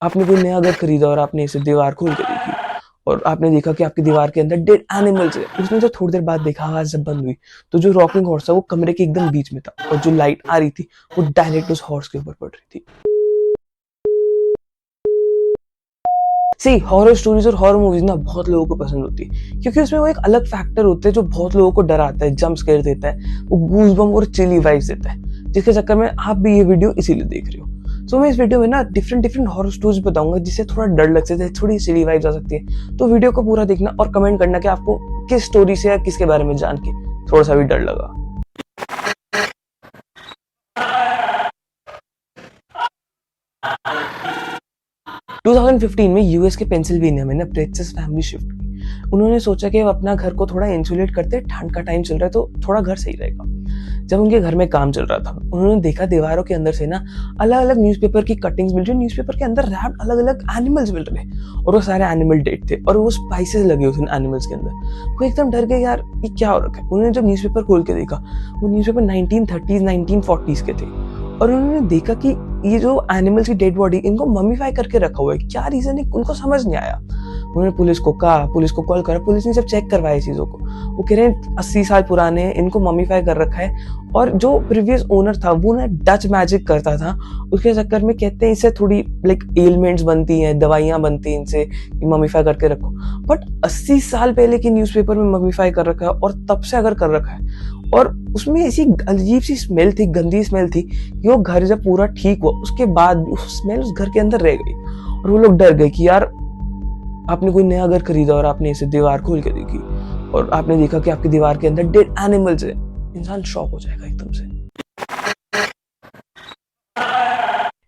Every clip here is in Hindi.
आपने कोई नया घर खरीदा और आपने इसे दीवार खोल के देखी और आपने देखा कि आपकी दीवार के अंदर डेड एनिमल्स है। उसने जब थोड़ी देर बाद देखा, आवाज जब बंद हुई, तो जो रॉकिंग हॉर्स था वो कमरे के एकदम बीच में था और जो लाइट आ रही थी वो डायरेक्ट उस हॉर्स के ऊपर पड़ रही थी। सी हॉरर स्टोरीज और हॉरर मूवीज ना बहुत लोगों को पसंद होती है क्योंकि उसमें वो एक अलग फैक्टर होते हैं जो बहुत लोगों को डराता है, जंप स्केयर देता है, वो गूज़बम्प और चिली वाइब्स देता है, जिसके चक्कर में आप भी ये वीडियो इसीलिए देख रहे हो। सो मैं इस वीडियो में ना डिफरेंट डिफरेंट हॉरर स्टोरीज बताऊंगा जिससे थोड़ा डर लग सकता है, थोड़ी चिली वाइब्स आ सकती है। तो वीडियो को पूरा देखना और कमेंट करना कि आपको किस स्टोरी से या किसके बारे में जान के थोड़ा सा भी डर लगा। 2015 में यूएस के पेंसिल्वेनिया में ना प्रिंसेस फैमिली शिफ्ट हुई। उन्होंने सोचा कि अपना घर को थोड़ा इंसुलेट करते, ठंड का टाइम चल रहा है तो थोड़ा घर सही रहेगा। जब उनके घर में काम चल रहा था, उन्होंने देखा दीवारों के अंदर से ना अलग अलग न्यूज़पेपर की कटिंग्स मिल रही, न्यूज़पेपर के अंदर रैप्ड अलग अलग एनिमल्स मिल रहे और वो सारे एनिमल डेड थे और वो स्पाइसेस लगे हुए थे एनिमल्स के अंदर। वो एकदम डर गए, यार ये क्या हो रखा है। उन्होंने जब न्यूज़पेपर खोल के देखा, वो न्यूज़पेपर 1930s 1940s के थे और उन्होंने देखा कि ये जो एनिमल्स की डेड बॉडी इनको मम्मीफाई करके रखा हुआ है। क्या रीजन है उनको समझ नहीं आया। उन्होंने पुलिस को कहा, पुलिस को कॉल करा, पुलिस ने जब चेक करवाया चीजों को, वो कह रहे हैं 80 साल पुराने हैं, इनको मम्मीफाई कर रखा है और जो प्रीवियस ओनर था वो ना डच मैजिक करता था। उसके चक्कर में कहते हैं इससे थोड़ी लाइक एलिमेंट्स बनती हैं, दवाइयां बनती हैं इनसे, मम्मीफाई करके रखो। बट 80 साल पहले की न्यूज़पेपर में मम्मीफाई कर रखा है और तब से अगर कर रखा है और उसमें ऐसी अजीब सी स्मेल थी, गंदी स्मेल थी कि वो घर जब पूरा ठीक हुआ उसके बाद भी स्मेल उस घर के अंदर रह गई और वो लोग डर गए कि यार आपने कोई नया घर खरीदा और आपने इसे दीवार खोल के देखी और आपने देखा कि आपकी दीवार के अंदर डेड एनिमल्स है। इंसान शॉक हो जाएगा एकदम से।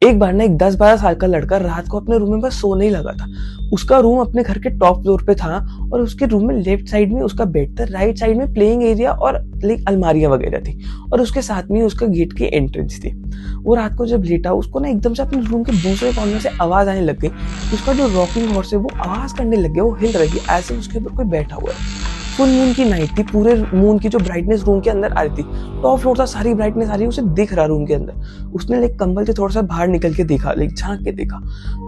एक बार ना एक 10-12 साल का लड़का रात को अपने रूम में बस सोने ही लगा था। उसका रूम अपने घर के टॉप फ्लोर पे था और उसके रूम में लेफ्ट साइड में उसका बेड था, राइट साइड में प्लेइंग एरिया और लाइक अलमारियां वगैरह थी और उसके साथ में उसका गेट की एंट्रेंस थी। वो रात को जब लेटा, उसको ना एकदम से अपने रूम के दूसरे कॉर्नर से आवाज आने लग गई। उसका जो रॉकिंग हॉर्स है वो आवाज करने लग गया, वो हिल रही है ऐसे उसके ऊपर कोई बैठा हुआ है। फुल मून की नाइट थी, पूरे मून की जो ब्राइटनेस रूम के अंदर आ रही थी, टॉप फ्लोर था, सारी ब्राइटनेस आ रही है, उसे दिख रहा रूम के अंदर। उसने लाइक कंबल से थोड़ा सा बाहर निकल के देखा, लाइक झांक के देखा,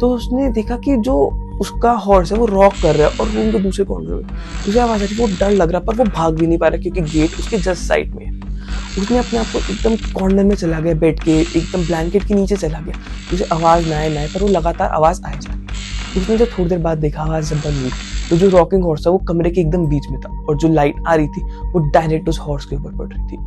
तो उसने देखा कि जो उसका हॉर्स है वो रॉक कर रहा है और रूम के दूसरे कॉर्नर में उसे आवाज आ रही है। वो डर लग रहा पर वो भाग भी नहीं पा रहा क्योंकि गेट उसके जस्ट साइड में है। उसने अपने आप को एकदम कॉर्नर में चला गया, बेड के एकदम ब्लैंकेट के नीचे चला गया, उसे आवाज ना आए पर वो लगातार आवाज आए जा रही। उसने जब थोड़ी देर बाद देखा, आवाज जब बंद हुई, तो जो रॉकिंग हॉर्स था वो कमरे के एकदम बीच में था और जो लाइट आ रही थी वो डायरेक्ट उस हॉर्स के ऊपर पड़ रही थी।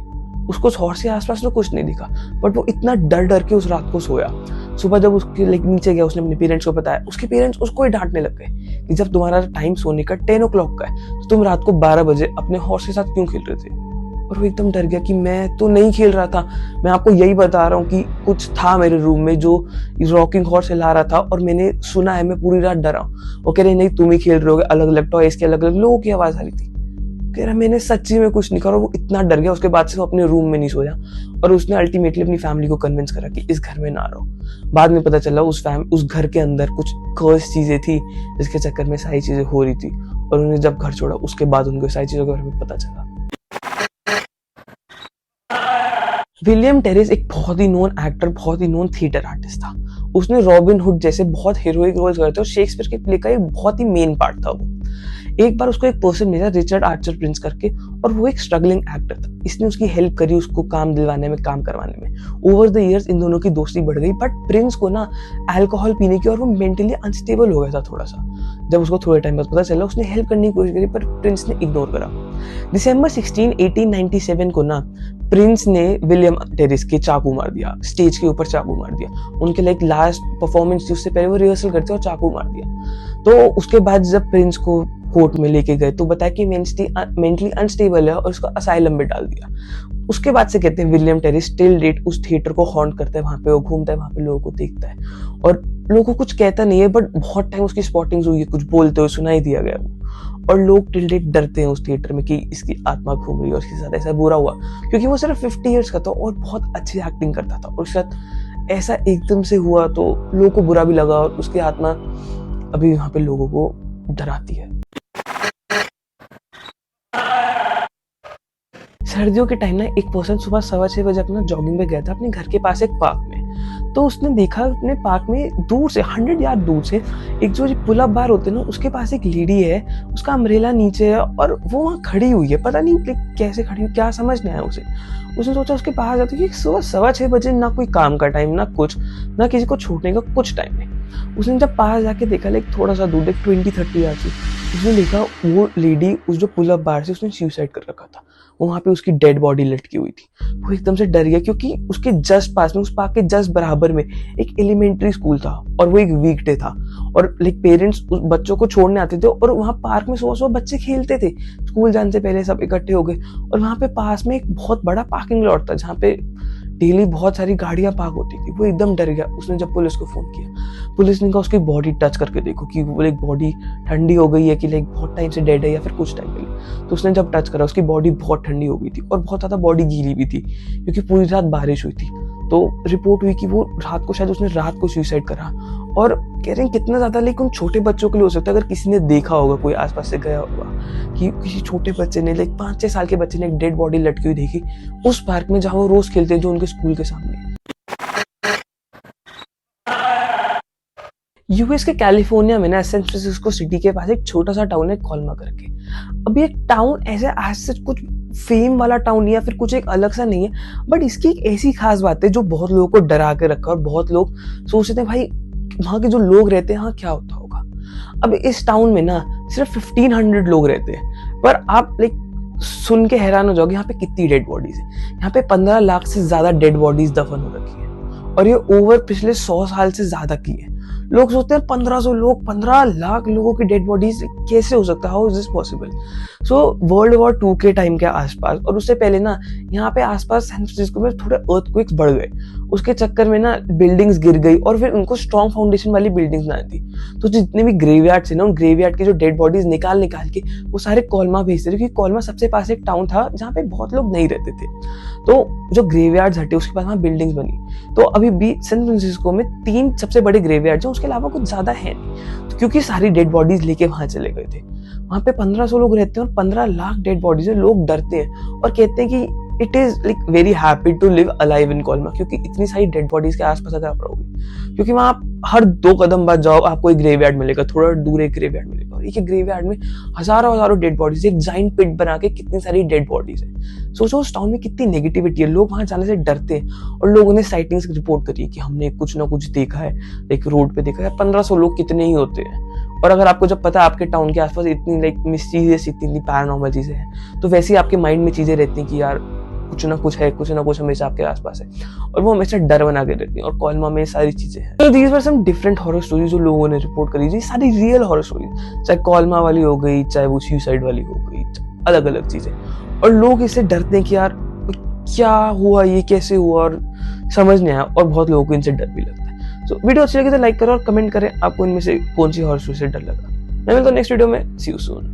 उसको उस हॉर्स के आसपास तो कुछ नहीं दिखा बट वो इतना डर डर के उस रात को सोया। सुबह जब उसके लाइक नीचे गया, उसने अपने पेरेंट्स को बताया, उसके पेरेंट्स उसको ही डांटने लग गए कि जब तुम्हारा टाइम सोने का 10 o'clock का है तो तुम रात को 12 बजे अपने हॉर्स के साथ क्यों खेल रहे थे। और वो एकदम डर गया कि मैं तो नहीं खेल रहा था, मैं आपको यही बता रहा हूँ कि कुछ था मेरे रूम में जो रॉकिंग हॉर्स हिला रहा था और मैंने सुना है, मैं पूरी रात डरा हूँ। वो कह रहे नहीं तुम ही खेल रहे हो, अलग अलग टॉयज की अलग अलग लोगों की आवाज आ रही थी। कह रहा मैंने सच्ची में कुछ नहीं करा। वो इतना डर गया, उसके बाद से वो अपने रूम में नहीं सोया और उसने अल्टीमेटली अपनी फैमिली को कन्विंस करा कि इस घर में ना रहो। बाद में पता चला उस घर के अंदर कुछ कर्स चीजें थी जिसके चक्कर में सारी चीजें हो रही थी और उन्हें जब घर छोड़ा उसके बाद उनको सारी चीजों के बारे में पता चला। विलियम टेरिस एक बहुत ही नोन एक्टर, बहुत ही नोन थिएटर आर्टिस्ट था। उसने रॉबिन हुड जैसे बहुत हीरोइक रोल्स करे थे और शेक्सपियर के प्ले का एक बहुत ही मेन पार्ट था वो। एक बार उसको एक पर्सन मिला, रिचर्ड आर्चर प्रिंस करके, और वो एक स्ट्रगलिंग एक्टर था। इसने उसकी हेल्प करी उसको काम दिलवाने में, काम करवाने में। ओवर द इयर्स इन दोनों की दोस्ती बढ़ गई बट प्रिंस को ना अल्कोहल पीने की और वो मेंटली अनस्टेबल हो गया था थोड़ा सा। जब उसको थोड़े टाइम बाद पता चला, उसने हेल्प करने की कोशिश करी पर प्रिंस ने इग्नोर करा। दिसंबर 16 1897 को ना प्रिंस ने विलियम टेरिस के चाकू मार दिया, स्टेज के ऊपर चाकू मार दिया। उनके लाइक लास्ट परफॉर्मेंस थी, उससे पहले वो रिहर्सल करते और चाकू मार दिया। तो उसके बाद जब प्रिंस को कोर्ट में लेके गए तो बताया कि मेंटली अनस्टेबल है और उसको असाइलम में डाल दिया। उसके बाद से कहते हैं विलियम टेरिस टिल डेट उस थिएटर को हॉन्ट करता है, वहां पे वो घूमता है, वहां पे लोगों को देखता है और लोगों को कुछ कहता नहीं है बट बहुत टाइम उसकी स्पॉटिंग्स हुई है, कुछ बोलते हुए सुनाई दिया गया वो। और लोग टिल डेट डरते हैं उस थिएटर में कि इसकी आत्मा घूम रही है और उसके साथ ऐसा बुरा हुआ, क्योंकि वो सिर्फ 50 ईयर्स का था और बहुत अच्छी एक्टिंग करता था और उसके साथ ऐसा एकदम से हुआ तो लोगों को बुरा भी लगा और उसकी आत्मा अभी वहां पे लोगों को डराती है। सर्दियों के टाइम ना एक पर्सन सुबह 6:15 बजे अपना जॉगिंग पे गया था अपने घर के पास एक पार्क में। तो उसने देखा अपने पार्क में दूर से 100 यार्ड दूर से एक जो पुल अप बार होते हैं ना, उसके पास एक लेडी है, उसका अम्ब्रेला नीचे है और वो वहाँ खड़ी हुई है। पता नहीं कैसे खड़ी हुई, क्या समझ नहीं आया उसे। उसने सोचा उसके पास जाते कि सुबह 6:15 बजे, ना कोई काम का टाइम, ना कुछ, ना किसी को छूटने का कुछ टाइम नहीं। उसने जब पास जाके देखा, थोड़ा सा दूर, 20-30 यार्ड से, उसने देखा वो लेडी उस जो पुल अप बार से उसने सुसाइड कर रखा था। वहां पे उसकी डेड बॉडी लटकी हुई थी। वो एकदम से डर गया क्योंकि उसके जस्ट पास में, उस पार्क के जस्ट बराबर में एक एलिमेंट्री स्कूल था और वो एक वीकडे था और पेरेंट्स उस बच्चों को छोड़ने आते थे और वहाँ पार्क में सुबह सुबह बच्चे खेलते थे। स्कूल जाने से पहले सब इकट्ठे हो गए और वहाँ पे पास में एक बहुत बड़ा पार्किंग लॉट था जहाँ पे डेली बहुत सारी गाड़ियां पार्क होती थी। वो एकदम डर गया। उसने जब पुलिस को फोन किया, पुलिस ने कहा उसकी बॉडी टच करके देखो कि वो बॉडी ठंडी हो गई है कि बहुत टाइम से डेड है या फिर कुछ टाइम पहले। तो उसने जब टच करा, उसकी बॉडी बहुत ठंडी हो गई थी और बहुत ज्यादा बॉडी गीली भी थी क्योंकि पूरी रात बारिश हुई थी। तो रिपोर्ट हुई कि वो रात को, शायद उसने रात को सुसाइड करा। और कह रहे हैं कितना ज्यादा उन छोटे बच्चों के लिए हो सकता है, अगर किसी ने देखा होगा, कोई आसपास से गया होगा, कि किसी छोटे बच्चे ने 5-6 साल के बच्चे ने एक डेड बॉडी लटकी हुई देखी उस पार्क में जहां वो रोज खेलते हैं, जो उनके स्कूल के सामने। यूएस के कैलिफोर्निया में ना, सैन फ्रांसिस्को सिटी के पास एक छोटा सा टाउन है कोल्मा करके। अभी एक टाउन ऐसे आज से कुछ फेम वाला टाउन या फिर कुछ एक अलग सा नहीं है, बट इसकी एक ऐसी खास बात है जो बहुत लोगों को डरा के रखा और बहुत लोग सोचते हैं भाई वहां के जो लोग रहते हैं, हाँ क्या होता होगा। अब इस टाउन में ना सिर्फ 1500 लोग रहते हैं, पर आप सुन के हैरान हो जाओगे यहाँ पे कितनी डेड बॉडीज है। यहाँ पे 15 लाख से ज्यादा डेड बॉडीज दफन हो रखी है और ये ओवर पिछले 100 साल से ज्यादा की है। लोग सोचते हैं 1500 लोग, 15 लाख लोगों की डेड बॉडीज कैसे हो सकता है, how is this possible. So world war 2 के टाइम के आसपास और उससे पहले ना यहाँ पे आसपास सैन फ्रांसिस्को में थोड़े अर्थक्वेक्स बढ़ गए। उसके चक्कर में ना बिल्डिंग्स गिर गई और फिर उनको स्ट्रॉन्ग फाउंडेशन वाली बिल्डिंग्स बनाई थी। तो जितने भी ग्रेवयार्ड थे ना, उन ग्रेवयार्ड के जो डेड बॉडीज निकाल के वो सारे कोल्मा भेजते थे, क्योंकि कोल्मा सबसे पास एक टाउन था जहाँ पे बहुत लोग नहीं रहते थे। तो जो ग्रेवयार्ड्स हटे उसके बाद वहाँ बिल्डिंग्स बनी। तो अभी भी सैन फ्रांसिस्को में 3 सबसे बड़े ग्रेवयार्ड हैं, उसके अलावा कुछ ज्यादा है नहीं। तो क्योंकि सारी डेड बॉडीज लेके वहां चले गए थे। वहां पे 1500 लोग रहते हैं और 15 लाख डेड बॉडीज है। लोग डरते हैं और कहते हैं कि it is very happy to live alive in Colma, क्योंकि इतनी सारी डेड बॉडीज के आसपास अगर आप रहोगे, क्योंकि वहां आप हर 2 कदम बाद जाओ आपको एक ग्रेवयार्ड मिलेगा, थोड़ा दूर एक ग्रेवयार्ड मिलेगा और एक ग्रेवयार्ड में हजारों डेड बॉडीज, एक जाइंट पिट बना के कितनी सारी डेड बॉडीज है। सोचो उस टाउन में कितनी नेगेटिविटी है, लोग वहां जाने से डरते हैं और लोगों ने साइटिंग्स रिपोर्ट करी कि हमने कुछ ना कुछ देखा है, एक रोड पे देखा है। 1500 लोग कितने ही होते हैं। और अगर आपको जब पता है आपके टाउन के आसपास इतनी मिस्टीरियस, इतनी पैरानॉर्मल चीजें हैं, तो वैसे ही आपके माइंड में चीजें रहती हैं कि यार कुछ ना कुछ है, कुछ ना कुछ हमेशा आपके आसपास है और वो हमेशा डर बना के रहती है। और कोल्मा में सारी चीजें हैं। तो these were some different horror stories जो लोगों ने रिपोर्ट करी थी, सारी रियल हॉरर स्टोरीज, चाहे कोल्मा वाली हो गई, चाहे वो सुसाइड वाली हो गई, अलग अलग चीजें। और लोग इससे डरते हैं कि यार क्या हुआ, ये कैसे हुआ, और समझ नहीं आया। और बहुत लोगों को इनसे डर भी लगता है। सो वीडियो अच्छी लगी तो लाइक करो और कमेंट करें आपको इनमें से कौन सी हॉरर स्टोरी से डर लगा। मैं मिलता हूं नेक्स्ट वीडियो में। सी यू सून।